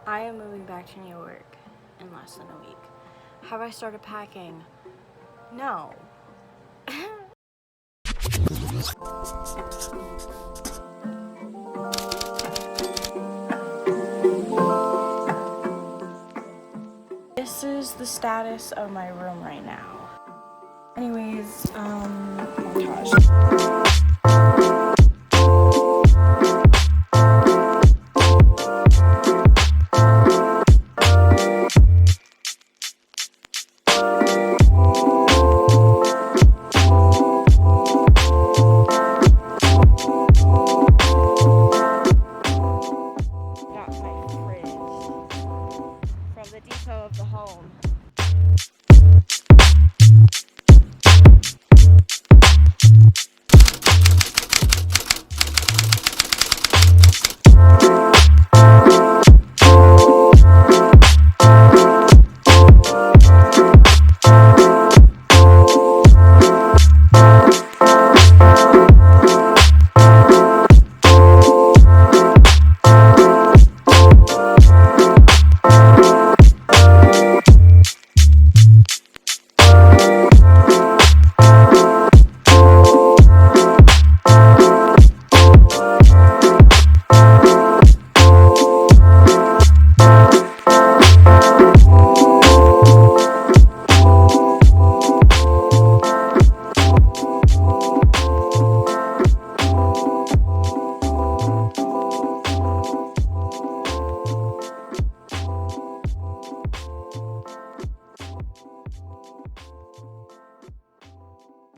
I am moving back to New York in less than a week. Have I started packing? No. This is the status of my room right now. Anyways, montage. Got my fridge from the depot of the home.